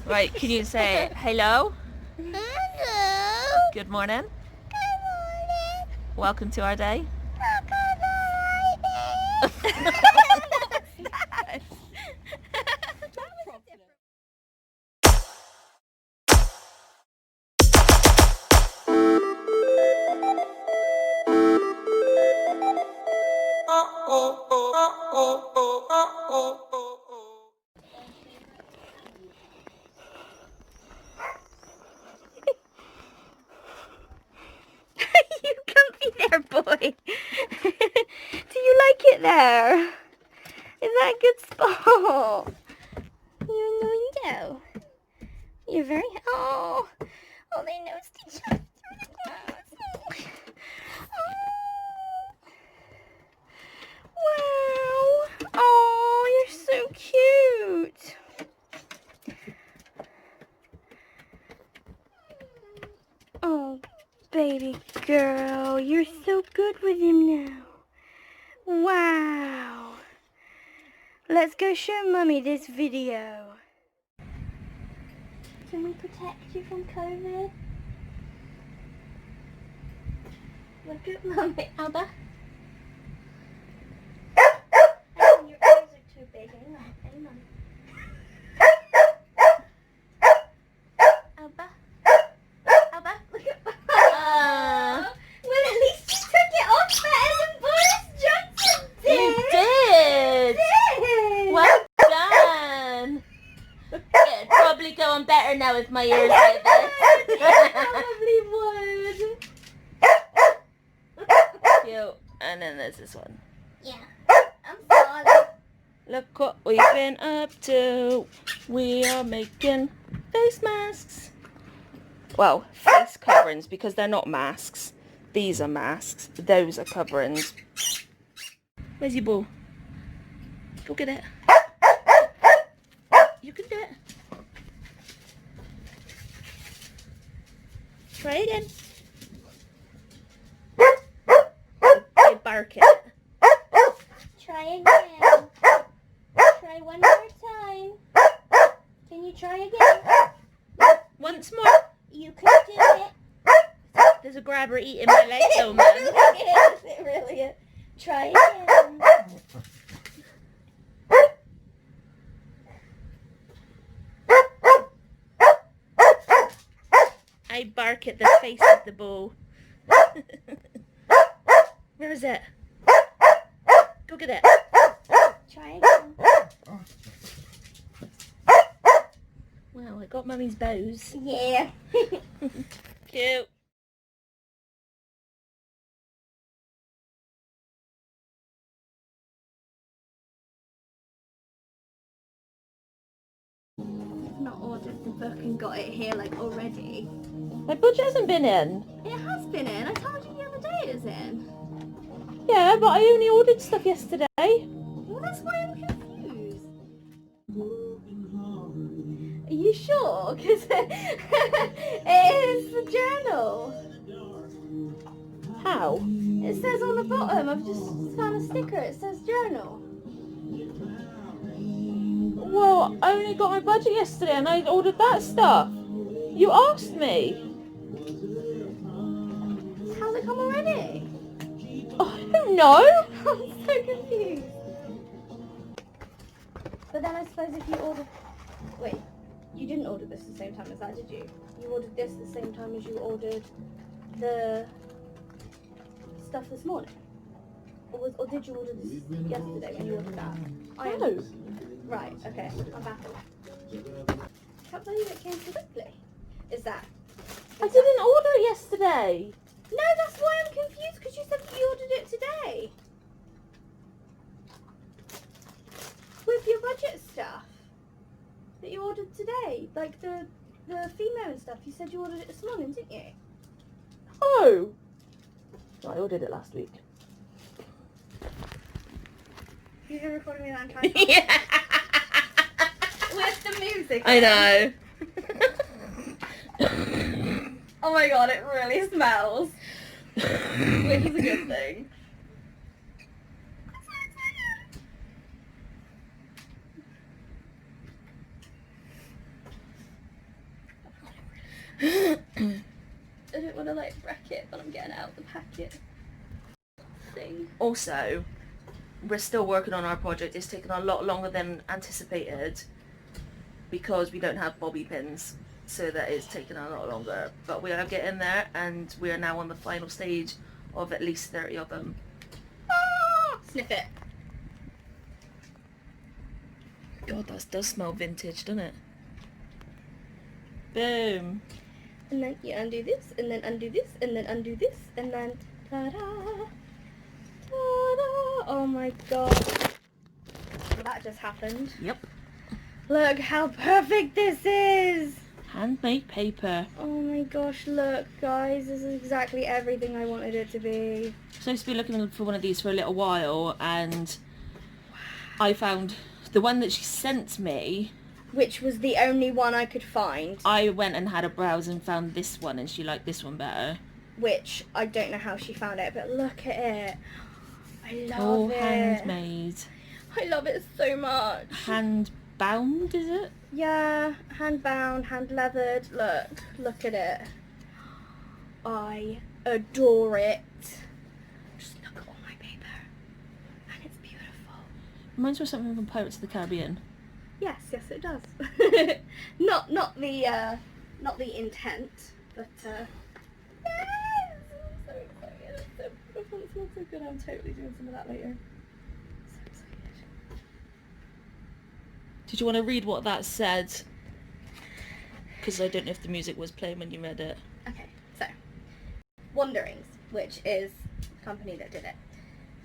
Right, can you say hello? Hello. Good morning. Good morning. Welcome to our day. You comfy there, boy? Do you like it there? Is that a good spot? You're in the window. You're very... Oh, they nosed each other through the glass. Wow. Oh, you're so cute. Oh, baby girl, you're so good with him now. Wow. Let's go show Mummy this video. Can we protect you from COVID? Look at Mummy. Alba. Your eyes are too big. Hang on. Alba. Look at Mama. Well, at least you took it off better than Boris Johnson did. You did! Well done! It'd probably go on better now with my ears like this. Probably would. Cute. And then there's this one. Yeah. I'm sorry. Look what we've been up to. We are making face masks. Well, face coverings because they're not masks. These are masks. Those are coverings. Where's your ball? Go get it. You can do it. Try again. I bark it. Try again. Try one more time. Can you try again? Once more. You can do it. There's a grabber eating my leg though, man. It really is. Try again. I bark at the face of the bull. Where is it? Go get it. Try again. Wow, I got Mummy's bows. Yeah. Cute. I've not ordered the book and got it here like already. My budget hasn't been in. It has been in. I told you the other day it was in. Yeah, but I only ordered stuff yesterday. Well, that's why I'm confused. Are you sure? Because it is the journal. How? It says on the bottom, I've just found a sticker, it says journal. Well, I only got my budget yesterday and I ordered that stuff. You asked me. How's it come already? I don't know. I'm so confused. But then I suppose if you ordered... Wait, you didn't order this at the same time as that, did you? You ordered this at the same time as you ordered the stuff this morning? Or did you order this yesterday when you ordered that? No. Right, okay, I'm baffled. Can't believe it came so quickly. Is that? I didn't order it yesterday. No, that's why I'm confused, because you said you ordered it today. With your budget stuff that you ordered today, like the female and stuff, you said you ordered it this morning, didn't you? Oh. I ordered it last week. You've been recording me that time. Yeah. With the music. I know. Oh my god, it really smells. Which is a good thing. I don't want to like wreck it, but I'm getting out the packet thing. Also, we're still working on our project. It's taken a lot longer than anticipated because we don't have bobby pins, so that it's taken a lot longer. But we are getting there, and we are now on the final stage of at least 30 of them. Ah! Sniff it. God, that does smell vintage, doesn't it? Boom. And then you undo this, and then undo this, and then undo this, and then ta-da! Ta-da! Oh my god. That just happened. Yep. Look how perfect this is! Handmade paper. Oh my gosh, look guys, this is exactly everything I wanted it to be. Supposed to be looking for one of these for a little while, and I found the one that she sent me, which was the only one I could find. I went and had a browse and found this one, and she liked this one better. Which, I don't know how she found it, but look at it. I love all it. handmade. I love it so much. Hand bound, is it? Yeah, hand bound, hand leathered. Look at it. I adore it. Just look at all my paper. And it's beautiful. Reminds me of something from Pirates of the Caribbean. Yes, it does. not the intent, but yes, I'm so excited. It smells so good. I'm totally doing some of that later. So excited. Did you want to read what that said? Because I don't know if the music was playing when you read it. Okay, so Wanderings, which is the company that did it.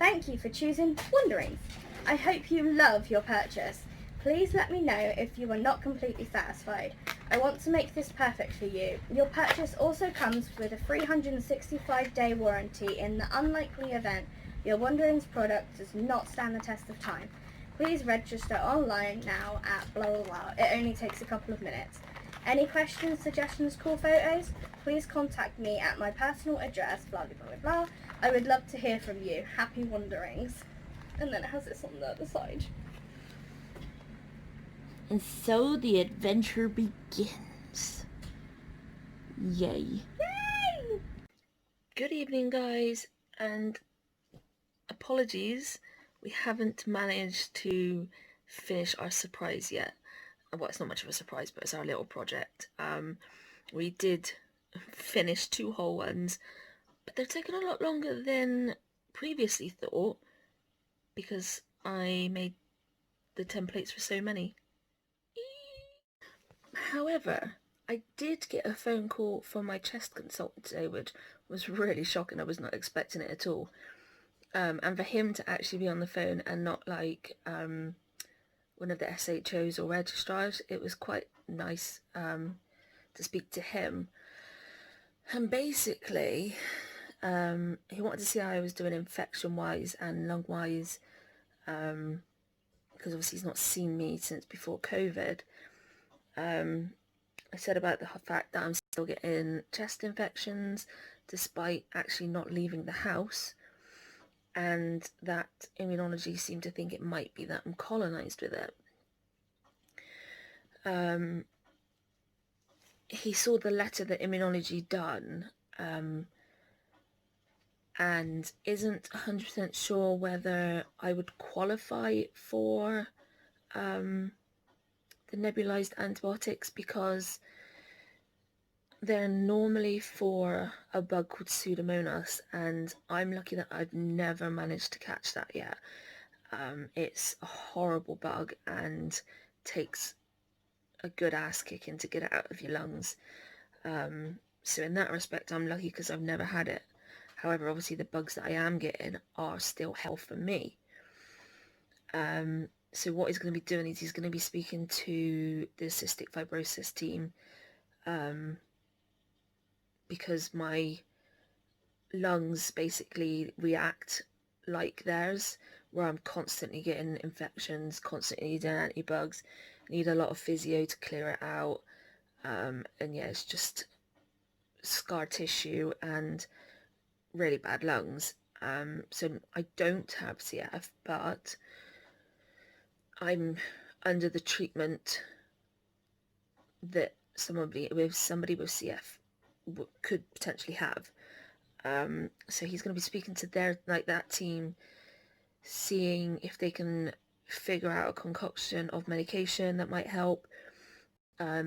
Thank you for choosing Wanderings. I hope you love your purchase. Please let me know if you are not completely satisfied. I want to make this perfect for you. Your purchase also comes with a 365-day warranty in the unlikely event your Wanderings product does not stand the test of time. Please register online now at blah blah blah. It only takes a couple of minutes. Any questions, suggestions, cool photos? Please contact me at my personal address, blah blah blah blah. I would love to hear from you. Happy Wanderings. And then it has this on the other side. And so the adventure begins. Yay. Yay! Good evening, guys, and apologies, we haven't managed to finish our surprise yet. Well, it's not much of a surprise, but it's our little project. We did finish 2 whole ones, but they're taking a lot longer than previously thought because I made the templates for so many. However, I did get a phone call from my chest consultant today, which was really shocking. I was not expecting it at all. And for him to actually be on the phone and not like one of the SHOs or registrars, it was quite nice to speak to him. And basically, he wanted to see how I was doing infection-wise and lung-wise, because obviously he's not seen me since before COVID. I said about the fact that I'm still getting chest infections despite actually not leaving the house, and that immunology seemed to think it might be that I'm colonized with it. He saw the letter that immunology done, and isn't 100% sure whether I would qualify for the nebulized antibiotics, because they're normally for a bug called Pseudomonas, and I'm lucky that I've never managed to catch that yet. It's a horrible bug and takes a good ass kicking to get it out of your lungs. So in that respect, I'm lucky because I've never had it. However, obviously the bugs that I am getting are still hell for me. So what he's going to be doing is he's going to be speaking to the cystic fibrosis team, because my lungs basically react like theirs, where I'm constantly getting infections, constantly needing antibugs, need a lot of physio to clear it out, and yeah, it's just scar tissue and really bad lungs. So I don't have CF, but I'm under the treatment that somebody with CF could potentially have. So he's going to be speaking to that team, seeing if they can figure out a concoction of medication that might help.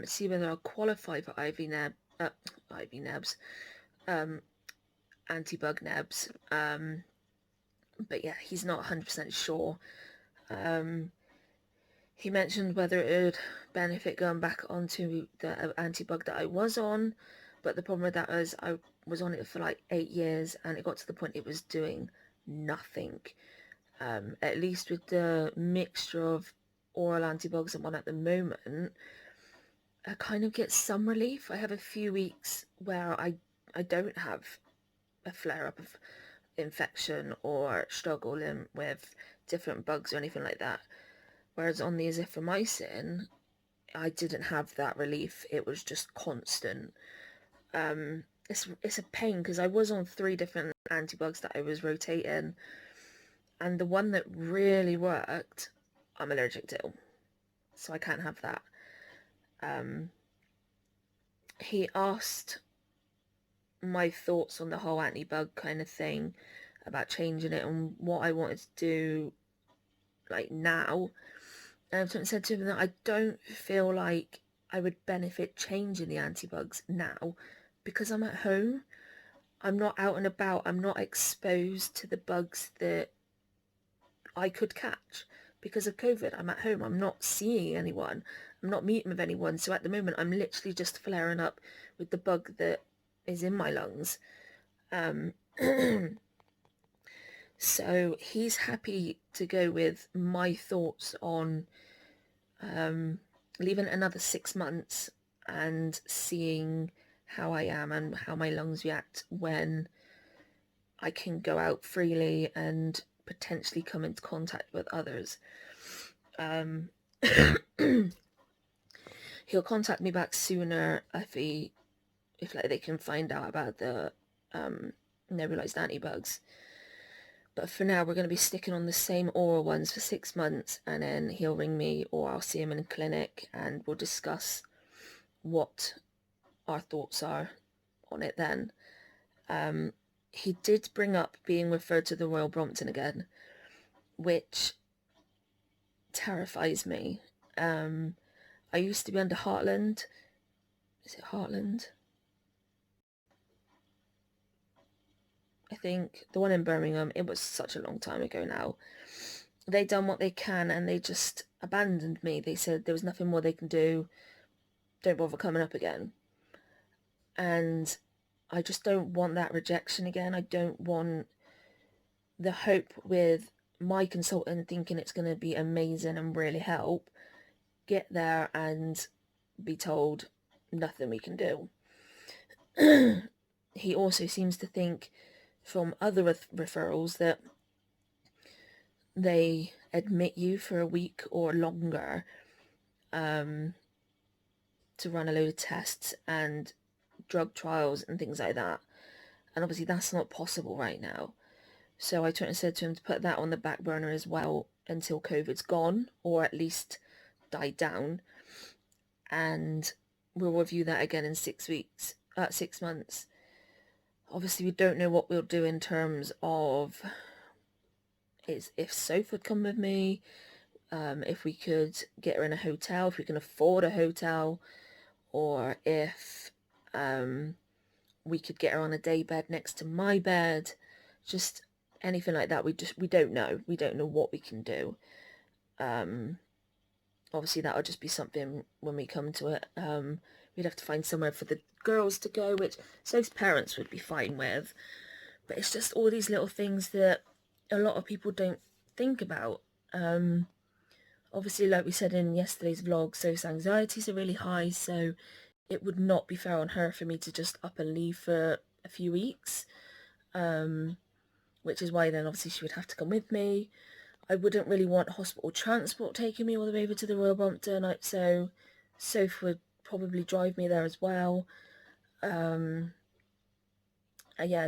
See whether I'll qualify for IV nebs, anti-bug nebs. But yeah, he's not 100% sure. He mentioned whether it would benefit going back onto the anti-bug that I was on, but the problem with that is I was on it for like 8 years and it got to the point it was doing nothing. At least with the mixture of oral anti-bugs I'm on at the moment, I kind of get some relief. I have a few weeks where I don't have a flare-up of infection or struggling with different bugs or anything like that. Whereas on the azithromycin, I didn't have that relief. It was just constant. It's a pain because I was on 3 different antibugs that I was rotating, and the one that really worked, I'm allergic to, so I can't have that. He asked my thoughts on the whole anti-bug kind of thing, about changing it and what I wanted to do like now. And I said to him that I don't feel like I would benefit changing the anti-bugs now because I'm at home. I'm not out and about. I'm not exposed to the bugs that I could catch because of COVID. I'm at home. I'm not seeing anyone. I'm not meeting with anyone. So at the moment, I'm literally just flaring up with the bug that is in my lungs. So he's happy to go with my thoughts on leaving another 6 months and seeing how I am and how my lungs react when I can go out freely and potentially come into contact with others. He'll contact me back sooner if like they can find out about the nebulized antibugs. But for now, we're going to be sticking on the same oral ones for 6 months, and then he'll ring me or I'll see him in a clinic and we'll discuss what our thoughts are on it then. He did bring up being referred to the Royal Brompton again, which terrifies me. I used to be under Heartland. Is it Heartland? I think the one in Birmingham. It was such a long time ago now. They done what they can and they just abandoned me. They said there was nothing more they can do. Don't bother coming up again. And I just don't want that rejection again. I don't want the hope with my consultant thinking it's going to be amazing and really help, get there and be told nothing we can do. He also seems to think from other referrals that they admit you for a week or longer to run a load of tests and drug trials and things like that. And obviously that's not possible right now. So I said to him to put that on the back burner as well until COVID's gone, or at least died down. And we'll review that again in 6 months. Obviously we don't know what we'll do in terms of if Sophie would come with me, if we could get her in a hotel, if we can afford a hotel, or if we could get her on a day bed next to my bed, just anything like that. We don't know. We don't know what we can do. Obviously that'll just be something when we come to it. We'd have to find somewhere for the girls to go, which Soph's parents would be fine with. But it's just all these little things that a lot of people don't think about. Obviously, like we said in yesterday's vlog, Soph's anxieties are really high, so it would not be fair on her for me to just up and leave for a few weeks. Which is why then obviously she would have to come with me. I wouldn't really want hospital transport taking me all the way over to the Royal Brompton, so Soph would probably drive me there as well. Yeah,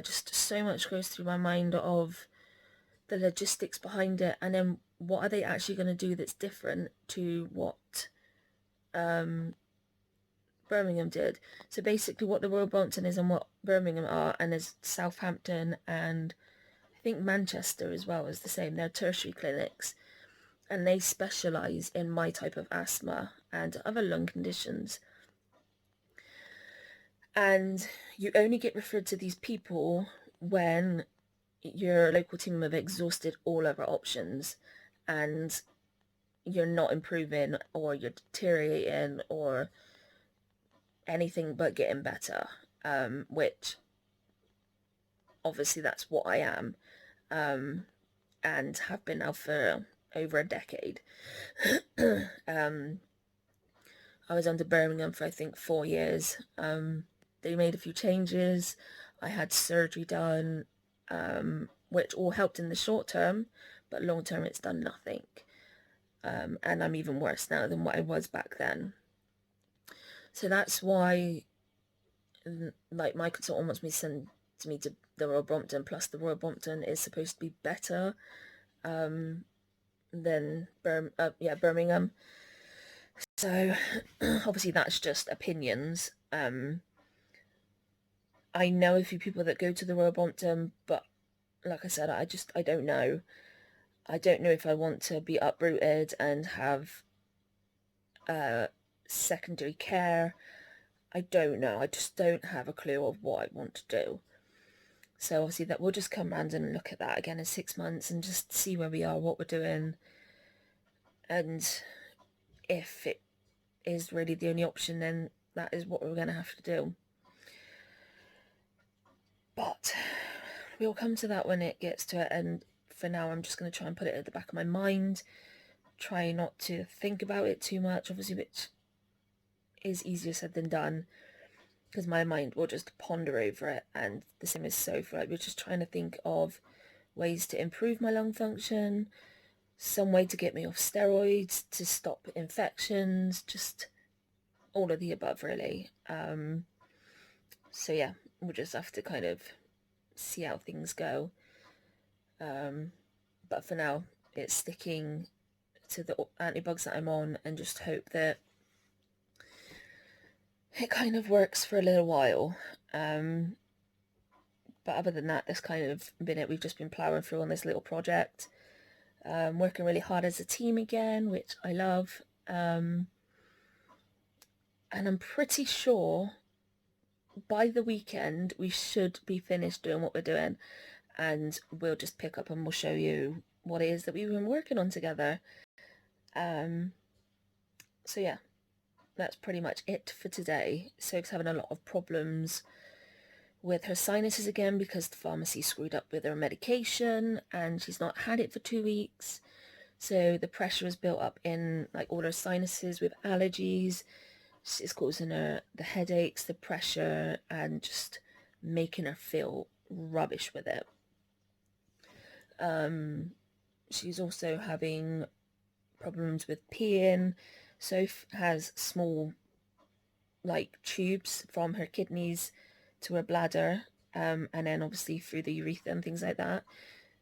just so much goes through my mind of the logistics behind it, and then what are they actually going to do that's different to what Birmingham did. So basically what the Royal Brompton is and what Birmingham are, and there's Southampton and I think Manchester as well is the same. They're tertiary clinics, and they specialise in my type of asthma and other lung conditions. And you only get referred to these people when your local team have exhausted all other options and you're not improving, or you're deteriorating, or anything but getting better, which obviously that's what I am, and have been now for over a decade. I was under Birmingham for I think 4 years. They made a few changes. I had surgery done, which all helped in the short term, but long term it's done nothing. And I'm even worse now than what I was back then. So that's why, like, my consultant wants me to send me to the Royal Brompton, plus the Royal Brompton is supposed to be better than Birmingham. So obviously that's just opinions. I know a few people that go to the Royal Brompton, but like I said, I don't know. I don't know if I want to be uprooted and have secondary care. I don't know. I just don't have a clue of what I want to do. So obviously that we'll just come round and look at that again in 6 months and just see where we are, what we're doing, and if it is really the only option, then that is what we're going to have to do. But we'll come to that when it gets to it, and for now I'm just going to try and put it at the back of my mind, try not to think about it too much, obviously, which is easier said than done, because my mind will just ponder over it. And the same as Sophie, like, we're just trying to think of ways to improve my lung function, some way to get me off steroids, to stop infections, just all of the above really. So yeah, we'll just have to kind of see how things go. But for now, it's sticking to the antibugs that I'm on and just hope that it kind of works for a little while. But other than that, that's kind of been it. We've just been ploughing through on this little project, working really hard as a team again, which I love. And I'm pretty sure by the weekend we should be finished doing what we're doing, and we'll just pick up and we'll show you what it is that we've been working on together. So yeah, that's pretty much it for today. Sophie's having a lot of problems with her sinuses again because the pharmacy screwed up with her medication and she's not had it for 2 weeks. So the pressure is built up in like all her sinuses with allergies. It's causing her the headaches, the pressure, and just making her feel rubbish with it. She's also having problems with peeing. Soph has small like tubes from her kidneys to her bladder, and then obviously through the urethra and things like that.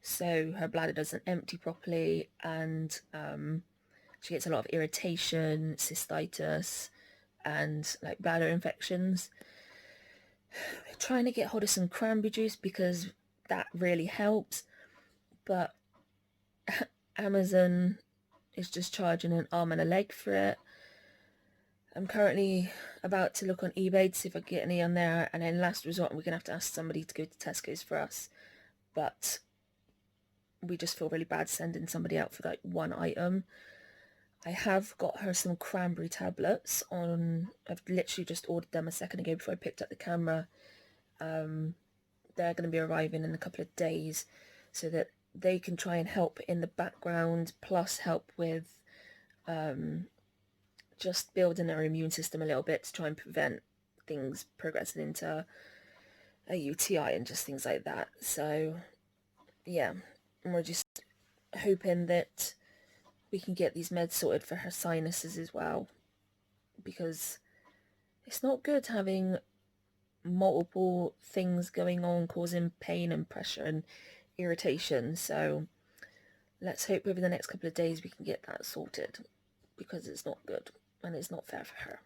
So her bladder doesn't empty properly, and she gets a lot of irritation, cystitis, and like bladder infections. We're trying to get hold of some cranberry juice because that really helps, but Amazon is just charging an arm and a leg for it. I'm currently about to look on eBay to see if I can get any on there, and then last resort we're going to have to ask somebody to go to Tesco's for us. But we just feel really bad sending somebody out for like one item. I have got her some cranberry tablets on. I've literally just ordered them a second ago before I picked up the camera. They're going to be arriving in a couple of days so that they can try and help in the background, plus help with just building our immune system a little bit to try and prevent things progressing into a UTI and just things like that. So yeah, we're just hoping that we can get these meds sorted for her sinuses as well, because it's not good having multiple things going on causing pain and pressure and irritation. So let's hope over the next couple of days we can get that sorted, because it's not good and it's not fair for her.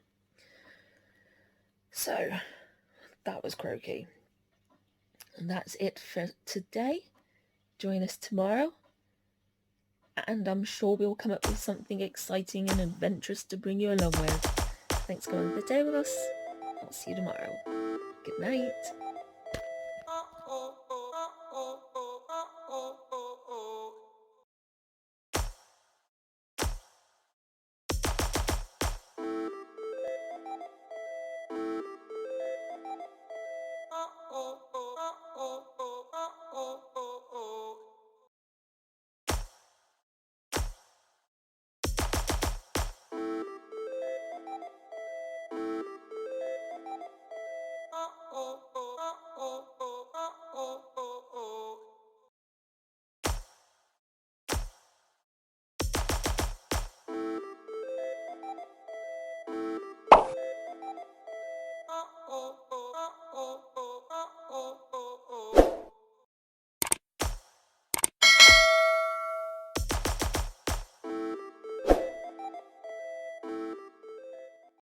So that was croaky. And that's it for today. Join us tomorrow, and I'm sure we'll come up with something exciting and adventurous to bring you along with. Thanks for going the day with us. I'll see you tomorrow. Good night.